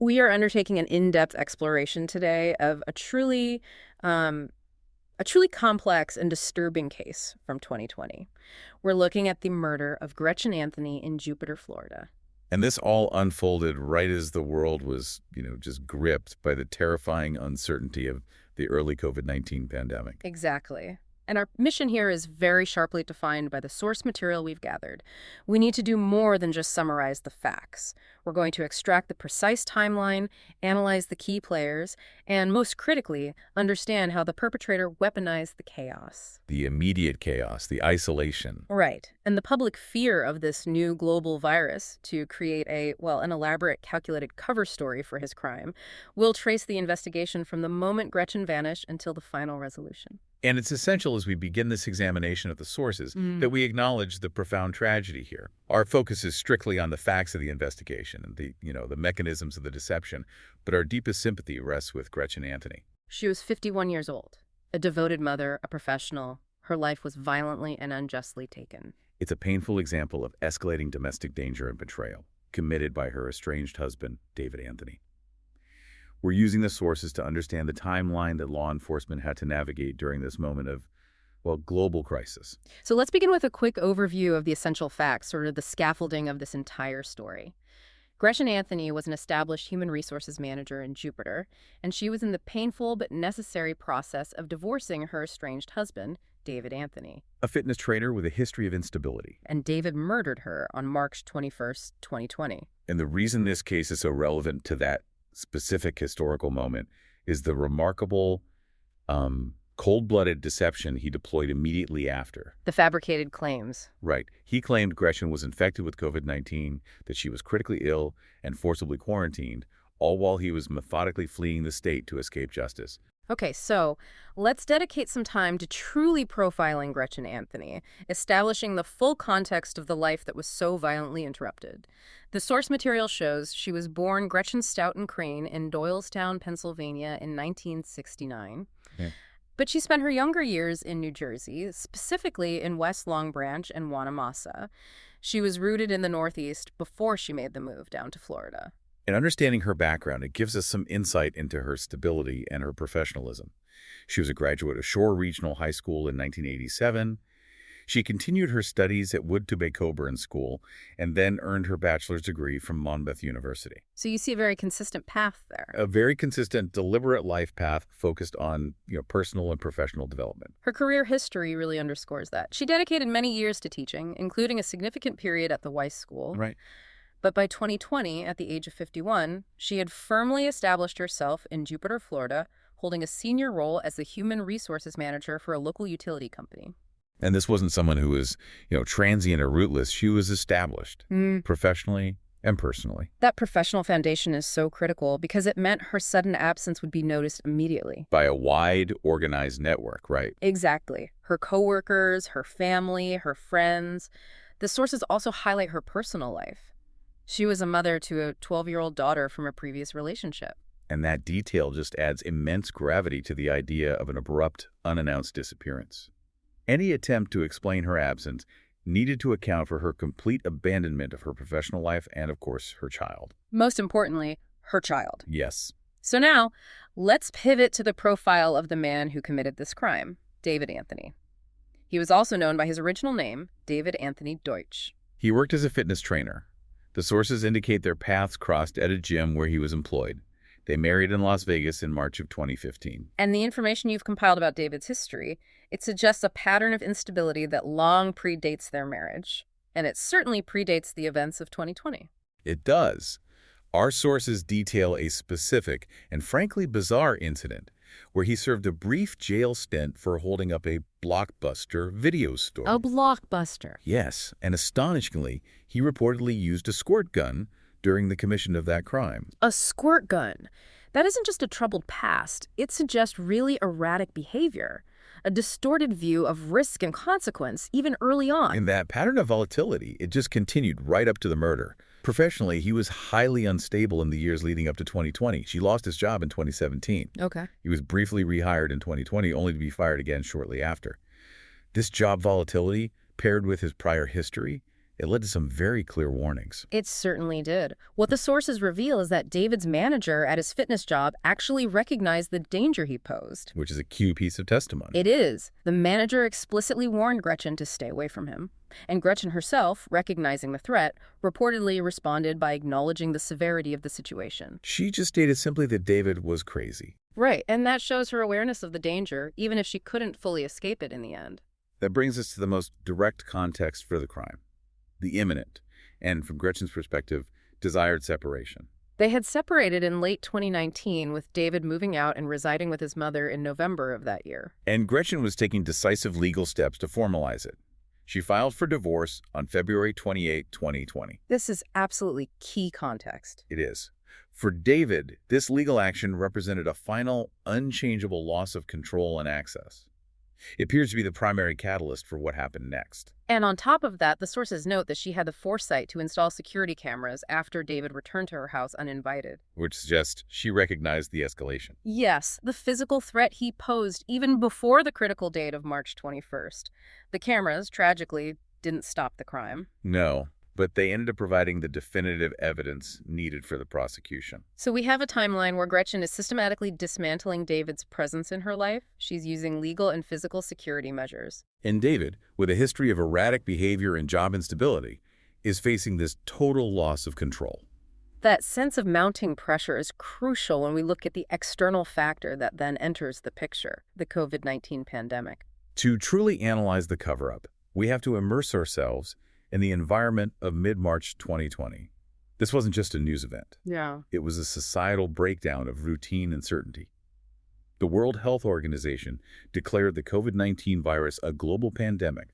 We are undertaking an in-depth exploration today of a truly complex and disturbing case from 2020. We're looking at the murder of Gretchen Anthony in Jupiter, Florida. And this all unfolded right as the world was, just gripped by the terrifying uncertainty of the early COVID-19 pandemic. Exactly. And our mission here is very sharply defined by the source material we've gathered. We need to do more than just summarize the facts. We're going to extract the precise timeline, analyze the key players, and most critically, understand how the perpetrator weaponized the chaos. The immediate chaos, the isolation. Right. And the public fear of this new global virus to create an elaborate, calculated cover story for his crime will trace the investigation from the moment Gretchen vanished until the final resolution. And it's essential as we begin this examination of the sources that we acknowledge the profound tragedy here. Our focus is strictly on the facts of the investigation and the mechanisms of the deception, but our deepest sympathy rests with Gretchen Anthony. She was 51 years old, a devoted mother, a professional. Her life was violently and unjustly taken. It's a painful example of escalating domestic danger and betrayal committed by her estranged husband, David Anthony. We're using the sources to understand the timeline that law enforcement had to navigate during this moment of, global crisis. So let's begin with a quick overview of the essential facts, sort of the scaffolding of this entire story. Gretchen Anthony was an established human resources manager in Jupiter, and she was in the painful but necessary process of divorcing her estranged husband, David Anthony. A fitness trainer with a history of instability. And David murdered her on March 21st, 2020. And the reason this case is so relevant to that specific historical moment is the remarkable cold-blooded deception he deployed immediately after. The fabricated claims. Right. He claimed Gretchen was infected with COVID-19, that she was critically ill and forcibly quarantined, all while he was methodically fleeing the state to escape justice. Okay, so let's dedicate some time to truly profiling Gretchen Anthony, establishing the full context of the life that was so violently interrupted. The source material shows she was born Gretchen Stoughton Crane in Doylestown, Pennsylvania in 1969. Yeah. But she spent her younger years in New Jersey, specifically in West Long Branch and Wanamassa. She was rooted in the Northeast before she made the move down to Florida. In understanding her background, it gives us some insight into her stability and her professionalism. She was a graduate of Shore Regional High School in 1987. She continued her studies at Wood-to-Bay-Coburn School and then earned her bachelor's degree from Monmouth University. So you see a very consistent path there. A very consistent, deliberate life path focused on personal and professional development. Her career history really underscores that. She dedicated many years to teaching, including a significant period at the Weiss School. Right. But by 2020, at the age of 51, she had firmly established herself in Jupiter, Florida, holding a senior role as the human resources manager for a local utility company. And this wasn't someone who was, transient or rootless. She was established professionally and personally. That professional foundation is so critical because it meant her sudden absence would be noticed immediately. By a wide, organized network, right? Exactly. Her coworkers, her family, her friends. The sources also highlight her personal life. She was a mother to a 12-year-old daughter from a previous relationship. And that detail just adds immense gravity to the idea of an abrupt, unannounced disappearance. Any attempt to explain her absence needed to account for her complete abandonment of her professional life and, of course, her child. Most importantly, her child. Yes. So now, let's pivot to the profile of the man who committed this crime, David Anthony. He was also known by his original name, David Anthony Deutsch. He worked as a fitness trainer. The sources indicate their paths crossed at a gym where he was employed. They married in Las Vegas in March of 2015. And the information you've compiled about David's history, it suggests a pattern of instability that long predates their marriage. And it certainly predates the events of 2020. It does. Our sources detail a specific and frankly bizarre incident where he served a brief jail stint for holding up a Blockbuster video store. A Blockbuster? Yes, and astonishingly, he reportedly used a squirt gun during the commission of that crime. A squirt gun? That isn't just a troubled past. It suggests really erratic behavior, a distorted view of risk and consequence, even early on. In that pattern of volatility, it just continued right up to the murder. Professionally, he was highly unstable in the years leading up to 2020. She lost his job in 2017. Okay. He was briefly rehired in 2020, only to be fired again shortly after. This job volatility, paired with his prior history, It led to some very clear warnings. It certainly did. What the sources reveal is that David's manager at his fitness job actually recognized the danger he posed. Which is a key piece of testimony. It is. The manager explicitly warned Gretchen to stay away from him. And Gretchen herself, recognizing the threat, reportedly responded by acknowledging the severity of the situation. She just stated simply that David was crazy. Right, and that shows her awareness of the danger, even if she couldn't fully escape it in the end. That brings us to the most direct context for the crime. The imminent, and from Gretchen's perspective, desired separation. They had separated in late 2019, with David moving out and residing with his mother in November of that year. And Gretchen was taking decisive legal steps to formalize it. She filed for divorce on February 28, 2020. This is absolutely key context. It is. For David, this legal action represented a final, unchangeable loss of control and access. It appears to be the primary catalyst for what happened next. And on top of that, the sources note that she had the foresight to install security cameras after David returned to her house uninvited. Which suggests she recognized the escalation. Yes, the physical threat he posed even before the critical date of March 21st. The cameras, tragically, didn't stop the crime. No, but they ended up providing the definitive evidence needed for the prosecution. So we have a timeline where Gretchen is systematically dismantling David's presence in her life. She's using legal and physical security measures. And David, with a history of erratic behavior and job instability, is facing this total loss of control. That sense of mounting pressure is crucial when we look at the external factor that then enters the picture, the COVID-19 pandemic. To truly analyze the cover-up, we have to immerse ourselves in the environment of mid-March 2020. This wasn't just a news event. Yeah. It was a societal breakdown of routine and certainty. The World Health Organization declared the COVID-19 virus a global pandemic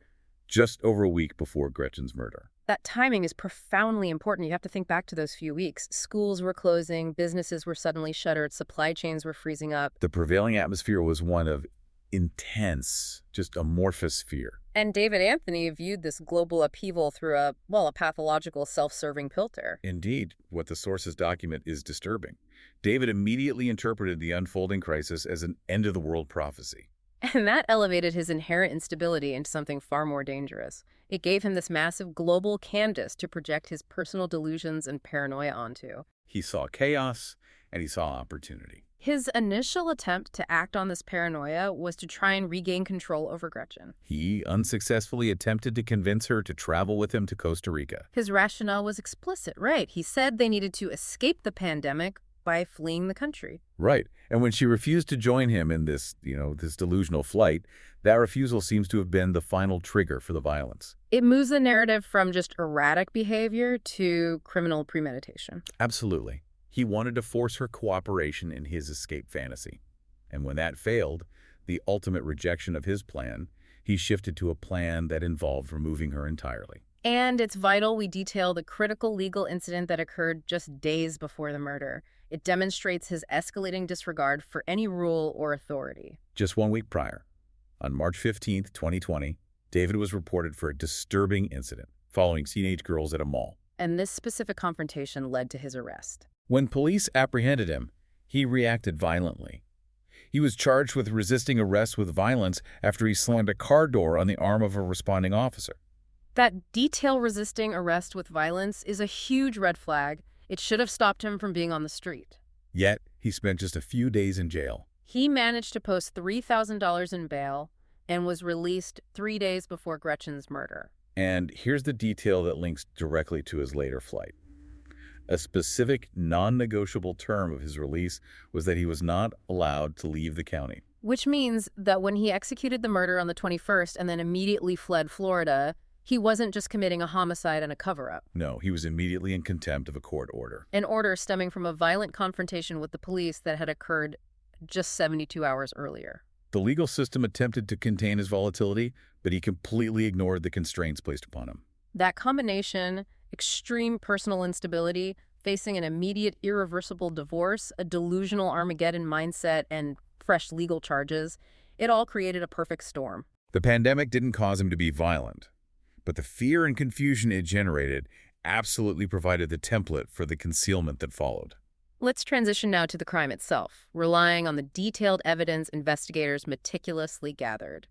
just over a week before Gretchen's murder. That timing is profoundly important. You have to think back to those few weeks. Schools were closing, businesses were suddenly shuttered, supply chains were freezing up. The prevailing atmosphere was one of intense, just amorphous fear. And David Anthony viewed this global upheaval through a pathological self-serving filter. Indeed, what the sources document is disturbing. David immediately interpreted the unfolding crisis as an end-of-the-world prophecy. And that elevated his inherent instability into something far more dangerous. It gave him this massive global canvas to project his personal delusions and paranoia onto. He saw chaos, and he saw opportunity. His initial attempt to act on this paranoia was to try and regain control over Gretchen. He unsuccessfully attempted to convince her to travel with him to Costa Rica. His rationale was explicit, right? He said they needed to escape the pandemic by fleeing the country. Right. And when she refused to join him in this delusional flight, that refusal seems to have been the final trigger for the violence. It moves the narrative from just erratic behavior to criminal premeditation. Absolutely. He wanted to force her cooperation in his escape fantasy. And when that failed, the ultimate rejection of his plan, he shifted to a plan that involved removing her entirely. And it's vital we detail the critical legal incident that occurred just days before the murder. It demonstrates his escalating disregard for any rule or authority. Just 1 week prior, on March 15, 2020, David was reported for a disturbing incident following teenage girls at a mall. And this specific confrontation led to his arrest. When police apprehended him, he reacted violently. He was charged with resisting arrest with violence after he slammed a car door on the arm of a responding officer. That detail-resisting arrest with violence is a huge red flag. It should have stopped him from being on the street. Yet, he spent just a few days in jail. He managed to post $3,000 in bail and was released 3 days before Gretchen's murder. And here's the detail that links directly to his later flight. A specific, non-negotiable term of his release was that he was not allowed to leave the county. Which means that when he executed the murder on the 21st and then immediately fled Florida, he wasn't just committing a homicide and a cover-up. No, he was immediately in contempt of a court order. An order stemming from a violent confrontation with the police that had occurred just 72 hours earlier. The legal system attempted to contain his volatility, but he completely ignored the constraints placed upon him. That combination, extreme personal instability, facing an immediate irreversible divorce, a delusional Armageddon mindset, and fresh legal charges, it all created a perfect storm. The pandemic didn't cause him to be violent, but the fear and confusion it generated absolutely provided the template for the concealment that followed. Let's transition now to the crime itself, relying on the detailed evidence investigators meticulously gathered.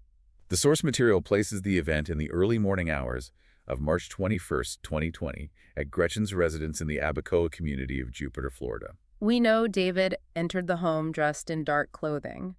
The source material places the event in the early morning hours of March 21st, 2020, at Gretchen's residence in the Abacoa community of Jupiter, Florida. We know David entered the home dressed in dark clothing,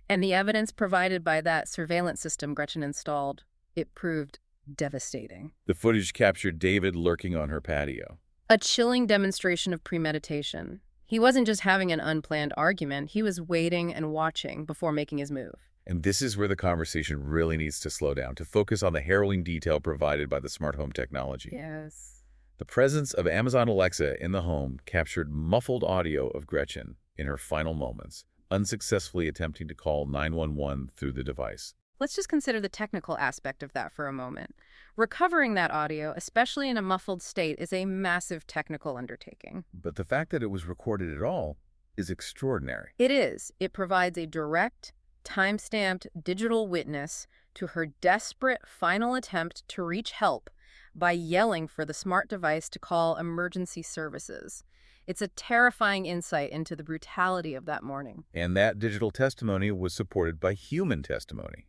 and the evidence provided by that surveillance system Gretchen installed, it proved devastating. The footage captured David lurking on her patio. A chilling demonstration of premeditation. He wasn't just having an unplanned argument, he was waiting and watching before making his move. And this is where the conversation really needs to slow down, to focus on the harrowing detail provided by the smart home technology. Yes. The presence of Amazon Alexa in the home captured muffled audio of Gretchen in her final moments, unsuccessfully attempting to call 911 through the device. Let's just consider the technical aspect of that for a moment. Recovering that audio, especially in a muffled state, is a massive technical undertaking. But the fact that it was recorded at all is extraordinary. It is. It provides a direct, time-stamped digital witness to her desperate final attempt to reach help by yelling for the smart device to call emergency services. It's a terrifying insight into the brutality of that morning. And that digital testimony was supported by human testimony.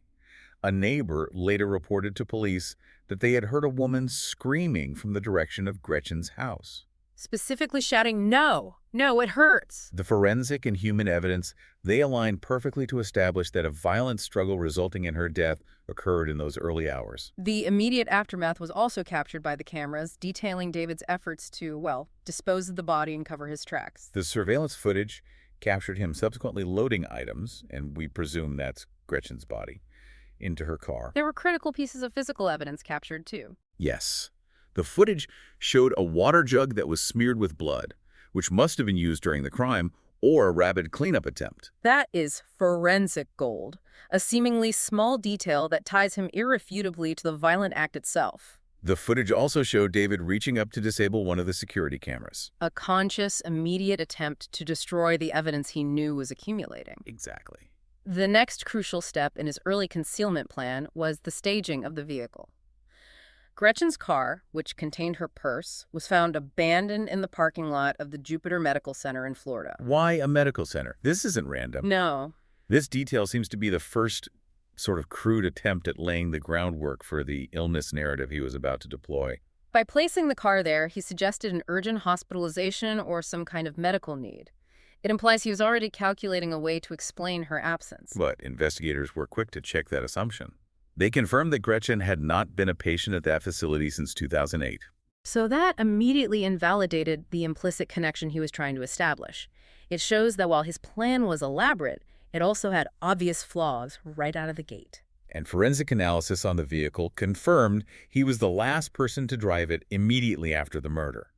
A neighbor later reported to police that they had heard a woman screaming from the direction of Gretchen's house. Specifically shouting, "No, no, it hurts." The forensic and human evidence, they align perfectly to establish that a violent struggle resulting in her death occurred in those early hours. The immediate aftermath was also captured by the cameras, detailing David's efforts to, well, dispose of the body and cover his tracks. The surveillance footage captured him subsequently loading items, and we presume that's Gretchen's body, into her car. There were critical pieces of physical evidence captured, too. Yes. The footage showed a water jug that was smeared with blood, which must have been used during the crime or a rapid cleanup attempt. That is forensic gold, a seemingly small detail that ties him irrefutably to the violent act itself. The footage also showed David reaching up to disable one of the security cameras. A conscious, immediate attempt to destroy the evidence he knew was accumulating. Exactly. The next crucial step in his early concealment plan was the staging of the vehicle. Gretchen's car, which contained her purse, was found abandoned in the parking lot of the Jupiter Medical Center in Florida. Why a medical center? This isn't random. No. This detail seems to be the first sort of crude attempt at laying the groundwork for the illness narrative he was about to deploy. By placing the car there, he suggested an urgent hospitalization or some kind of medical need. It implies he was already calculating a way to explain her absence. But investigators were quick to check that assumption. They confirmed that Gretchen had not been a patient at that facility since 2008. So that immediately invalidated the implicit connection he was trying to establish. It shows that while his plan was elaborate, it also had obvious flaws right out of the gate. And forensic analysis on the vehicle confirmed he was the last person to drive it immediately after the murder.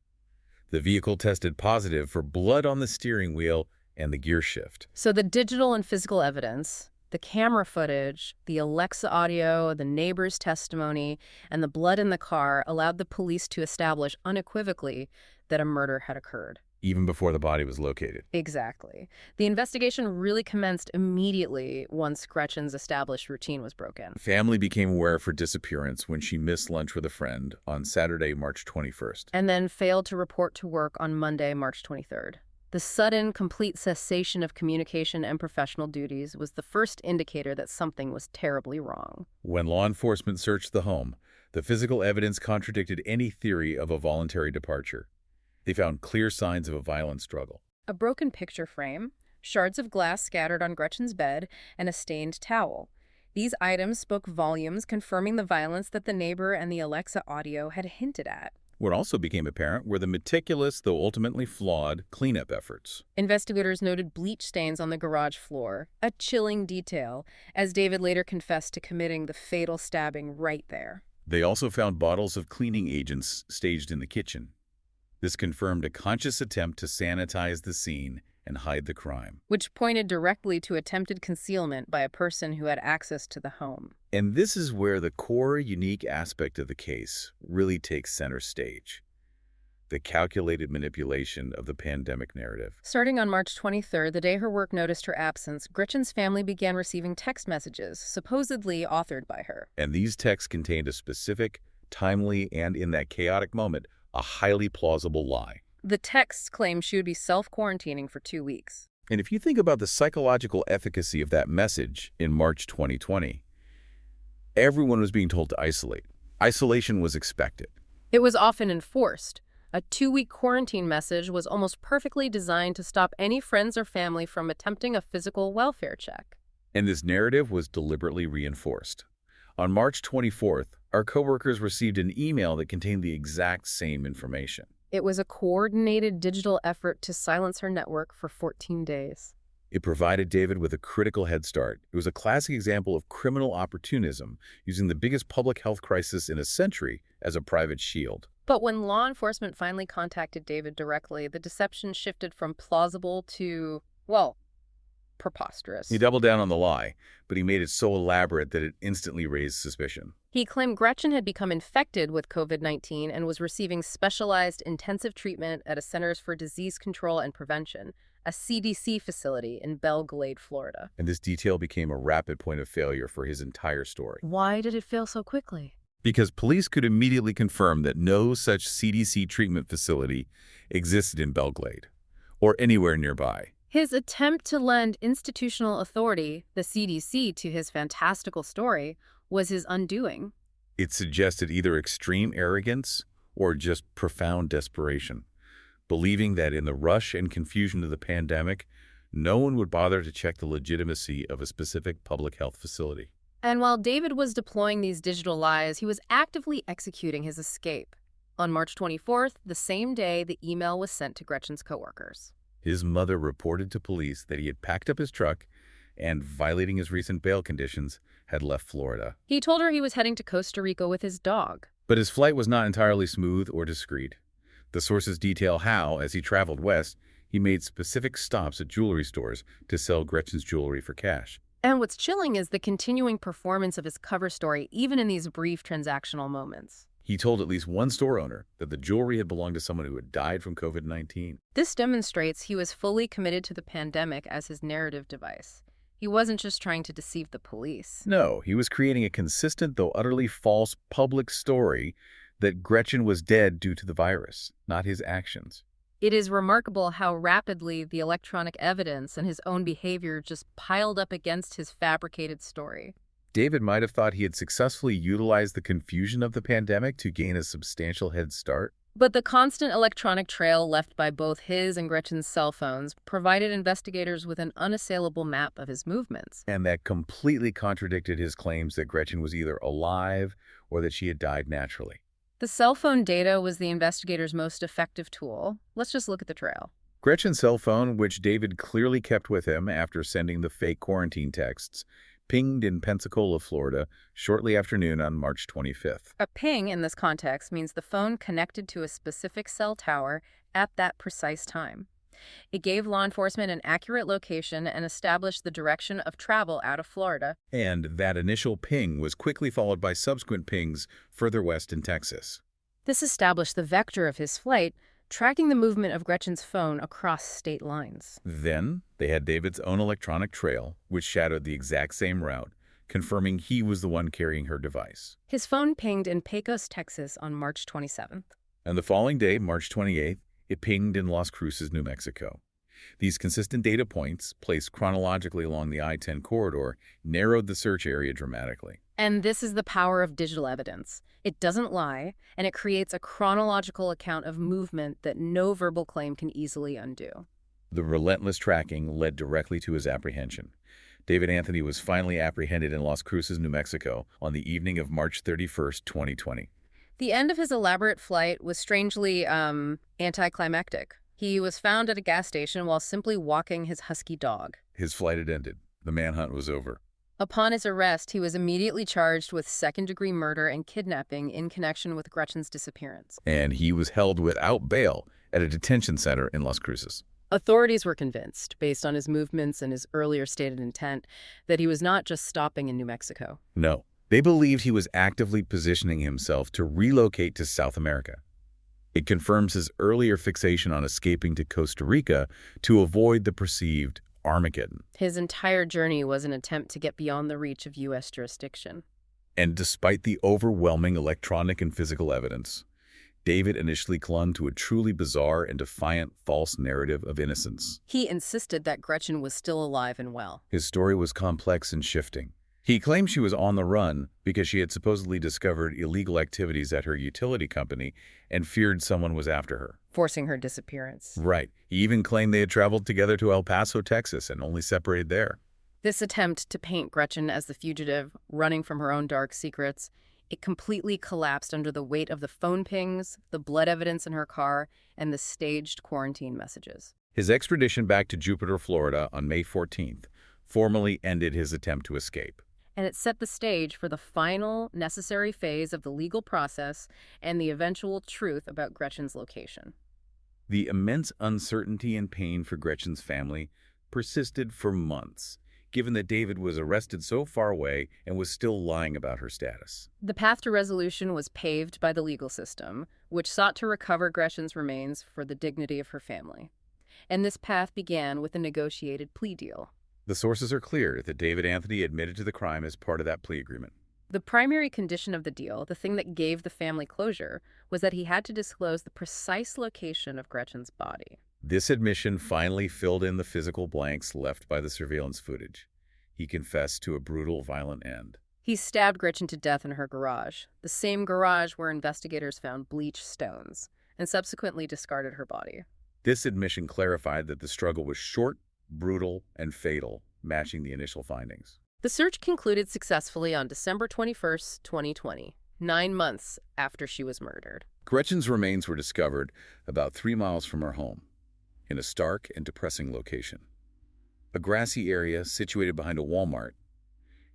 The vehicle tested positive for blood on the steering wheel and the gear shift. So the digital and physical evidence, the camera footage, the Alexa audio, the neighbor's testimony, and the blood in the car allowed the police to establish unequivocally that a murder had occurred. Even before the body was located. Exactly. The investigation really commenced immediately once Gretchen's established routine was broken. Family became aware of her disappearance when she missed lunch with a friend on Saturday, March 21st. And then failed to report to work on Monday, March 23rd. The sudden, complete cessation of communication and professional duties was the first indicator that something was terribly wrong. When law enforcement searched the home, the physical evidence contradicted any theory of a voluntary departure. They found clear signs of a violent struggle. A broken picture frame, shards of glass scattered on Gretchen's bed, and a stained towel. These items spoke volumes, confirming the violence that the neighbor and the Alexa audio had hinted at. What also became apparent were the meticulous, though ultimately flawed, cleanup efforts. Investigators noted bleach stains on the garage floor, a chilling detail, as David later confessed to committing the fatal stabbing right there. They also found bottles of cleaning agents staged in the kitchen. This confirmed a conscious attempt to sanitize the scene and hide the crime. Which pointed directly to attempted concealment by a person who had access to the home. And this is where the core, unique aspect of the case really takes center stage. The calculated manipulation of the pandemic narrative. Starting on March 23rd, the day her work noticed her absence, Gretchen's family began receiving text messages, supposedly authored by her. And these texts contained a specific, timely, and in that chaotic moment, a highly plausible lie. The texts claimed she would be self-quarantining for 2 weeks. And if you think about the psychological efficacy of that message in March 2020, everyone was being told to isolate. Isolation was expected. It was often enforced. A 2-week quarantine message was almost perfectly designed to stop any friends or family from attempting a physical welfare check. And this narrative was deliberately reinforced. On March 24th, our coworkers received an email that contained the exact same information. It was a coordinated digital effort to silence her network for 14 days. It provided David with a critical head start. It was a classic example of criminal opportunism, using the biggest public health crisis in a century as a private shield. But when law enforcement finally contacted David directly, the deception shifted from plausible to, well, preposterous. He doubled down on the lie, but he made it so elaborate that it instantly raised suspicion. He claimed Gretchen had become infected with COVID-19 and was receiving specialized intensive treatment at a Centers for Disease Control and Prevention, a CDC facility in Belle Glade, Florida. And this detail became a rapid point of failure for his entire story. Why did it fail so quickly? Because police could immediately confirm that no such CDC treatment facility existed in Belle Glade or anywhere nearby. His attempt to lend institutional authority, the CDC, to his fantastical story was his undoing. It suggested either extreme arrogance or just profound desperation, believing that in the rush and confusion of the pandemic, no one would bother to check the legitimacy of a specific public health facility. And while David was deploying these digital lies, he was actively executing his escape. On March 24th, the same day, the email was sent to Gretchen's coworkers. His mother reported to police that he had packed up his truck and, violating his recent bail conditions, had left Florida. He told her he was heading to Costa Rica with his dog. But his flight was not entirely smooth or discreet. The sources detail how, as he traveled west, he made specific stops at jewelry stores to sell Gretchen's jewelry for cash. And what's chilling is the continuing performance of his cover story, even in these brief transactional moments. He told at least one store owner that the jewelry had belonged to someone who had died from COVID-19. This demonstrates he was fully committed to the pandemic as his narrative device. He wasn't just trying to deceive the police. No, he was creating a consistent, though utterly false, public story that Gretchen was dead due to the virus, not his actions. It is remarkable how rapidly the electronic evidence and his own behavior just piled up against his fabricated story. David might have thought he had successfully utilized the confusion of the pandemic to gain a substantial head start. But the constant electronic trail left by both his and Gretchen's cell phones provided investigators with an unassailable map of his movements. And that completely contradicted his claims that Gretchen was either alive or that she had died naturally. The cell phone data was the investigators' most effective tool. Let's just look at the trail. Gretchen's cell phone, which David clearly kept with him after sending the fake quarantine texts, pinged in Pensacola, Florida, shortly after noon on March 25th. A ping in this context means the phone connected to a specific cell tower at that precise time. It gave law enforcement an accurate location and established the direction of travel out of Florida. And that initial ping was quickly followed by subsequent pings further west in Texas. This established the vector of his flight, tracking the movement of Gretchen's phone across state lines. Then they had David's own electronic trail, which shadowed the exact same route, confirming he was the one carrying her device. His phone pinged in Pecos, Texas on March 27th. And the following day, March 28th, it pinged in Las Cruces, New Mexico. These consistent data points, placed chronologically along the I-10 corridor, narrowed the search area dramatically. And this is the power of digital evidence. It doesn't lie, and it creates a chronological account of movement that no verbal claim can easily undo. The relentless tracking led directly to his apprehension. David Anthony was finally apprehended in Las Cruces, New Mexico, on the evening of March 31st, 2020. The end of his elaborate flight was strangely, anticlimactic. He was found at a gas station while simply walking his husky dog. His flight had ended. The manhunt was over. Upon his arrest, he was immediately charged with second-degree murder and kidnapping in connection with Gretchen's disappearance. And he was held without bail at a detention center in Las Cruces. Authorities were convinced, based on his movements and his earlier stated intent, that he was not just stopping in New Mexico. No, they believed he was actively positioning himself to relocate to South America. It confirms his earlier fixation on escaping to Costa Rica to avoid the perceived Armageddon. His entire journey was an attempt to get beyond the reach of U.S. jurisdiction. And despite the overwhelming electronic and physical evidence, David initially clung to a truly bizarre and defiant false narrative of innocence. He insisted that Gretchen was still alive and well. His story was complex and shifting. He claimed she was on the run because she had supposedly discovered illegal activities at her utility company and feared someone was after her. Forcing her disappearance. Right. He even claimed they had traveled together to El Paso, Texas, and only separated there. This attempt to paint Gretchen as the fugitive, running from her own dark secrets, it completely collapsed under the weight of the phone pings, the blood evidence in her car, and the staged quarantine messages. His extradition back to Jupiter, Florida on May 14th formally ended his attempt to escape. And it set the stage for the final, necessary phase of the legal process and the eventual truth about Gretchen's location. The immense uncertainty and pain for Gretchen's family persisted for months, given that David was arrested so far away and was still lying about her status. The path to resolution was paved by the legal system, which sought to recover Gretchen's remains for the dignity of her family. And this path began with a negotiated plea deal. The sources are clear that David Anthony admitted to the crime as part of that plea agreement. The primary condition of the deal, the thing that gave the family closure, was that he had to disclose the precise location of Gretchen's body. This admission finally filled in the physical blanks left by the surveillance footage. He confessed to a brutal, violent end. He stabbed Gretchen to death in her garage, the same garage where investigators found bleached stones, and subsequently discarded her body. This admission clarified that the struggle was short, brutal, and fatal, matching the initial findings. The search concluded successfully on December 21st, 2020, 9 months after she was murdered. Gretchen's remains were discovered about 3 miles from her home, in a stark and depressing location. A grassy area situated behind a Walmart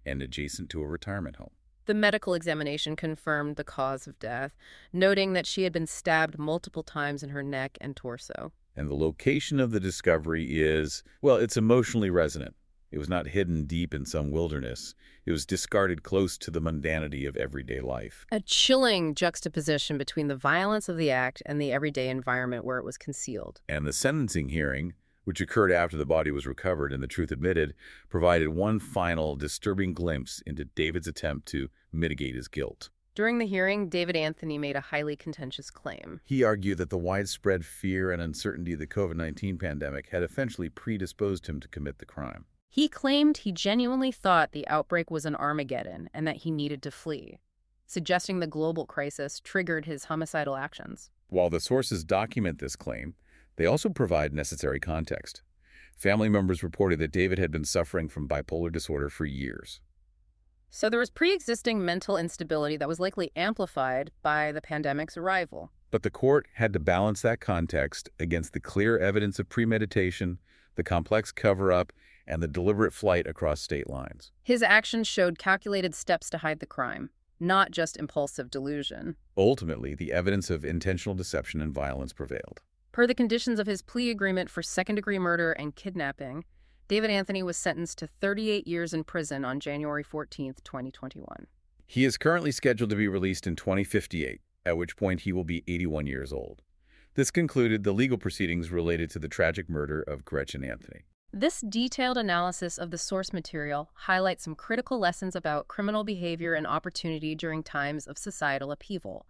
and adjacent to a retirement home. The medical examination confirmed the cause of death, noting that she had been stabbed multiple times in her neck and torso. And the location of the discovery is, well, it's emotionally resonant. It was not hidden deep in some wilderness. It was discarded close to the mundanity of everyday life. A chilling juxtaposition between the violence of the act and the everyday environment where it was concealed. And the sentencing hearing, which occurred after the body was recovered and the truth admitted, provided one final disturbing glimpse into David's attempt to mitigate his guilt. During the hearing, David Anthony made a highly contentious claim. He argued that the widespread fear and uncertainty of the COVID-19 pandemic had essentially predisposed him to commit the crime. He claimed he genuinely thought the outbreak was an Armageddon and that he needed to flee, suggesting the global crisis triggered his homicidal actions. While the sources document this claim, they also provide necessary context. Family members reported that David had been suffering from bipolar disorder for years. So there was pre-existing mental instability that was likely amplified by the pandemic's arrival. But the court had to balance that context against the clear evidence of premeditation, the complex cover-up, and the deliberate flight across state lines. His actions showed calculated steps to hide the crime, not just impulsive delusion. Ultimately, the evidence of intentional deception and violence prevailed. Per the conditions of his plea agreement for second-degree murder and kidnapping, David Anthony was sentenced to 38 years in prison on January 14, 2021. He is currently scheduled to be released in 2058, at which point he will be 81 years old. This concluded the legal proceedings related to the tragic murder of Gretchen Anthony. This detailed analysis of the source material highlights some critical lessons about criminal behavior and opportunity during times of societal upheaval.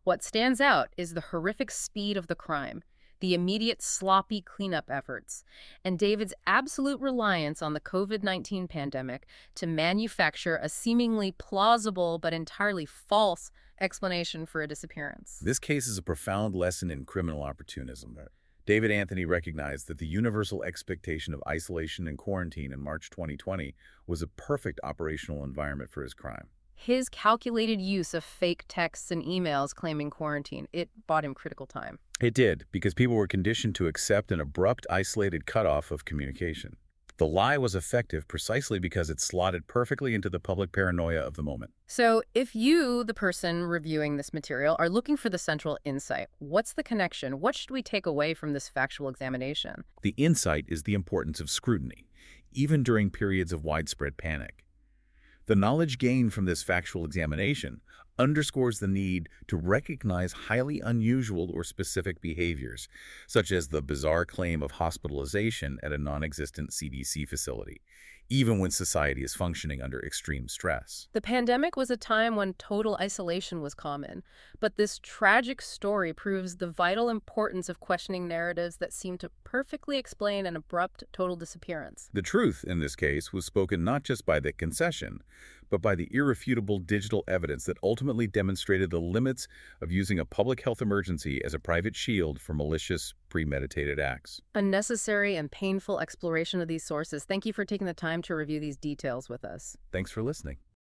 What stands out is the horrific speed of the crime, the immediate sloppy cleanup efforts, and David's absolute reliance on the COVID-19 pandemic to manufacture a seemingly plausible but entirely false explanation for a disappearance. This case is a profound lesson in criminal opportunism. David Anthony recognized that the universal expectation of isolation and quarantine in March 2020 was a perfect operational environment for his crime. His calculated use of fake texts and emails claiming quarantine, it bought him critical time. It did, because people were conditioned to accept an abrupt, isolated cutoff of communication. The lie was effective precisely because it slotted perfectly into the public paranoia of the moment. So if you, the person reviewing this material, are looking for the central insight, what's the connection? What should we take away from this factual examination? The insight is the importance of scrutiny, even during periods of widespread panic. The knowledge gained from this factual examination underscores the need to recognize highly unusual or specific behaviors, such as the bizarre claim of hospitalization at a non-existent CDC facility, even when society is functioning under extreme stress. The pandemic was a time when total isolation was common, but this tragic story proves the vital importance of questioning narratives that seem to perfectly explain an abrupt total disappearance. The truth, in this case, was spoken not just by the concession, but by the irrefutable digital evidence that ultimately demonstrated the limits of using a public health emergency as a private shield for malicious, premeditated acts. A necessary and painful exploration of these sources. Thank you for taking the time to review these details with us. Thanks for listening.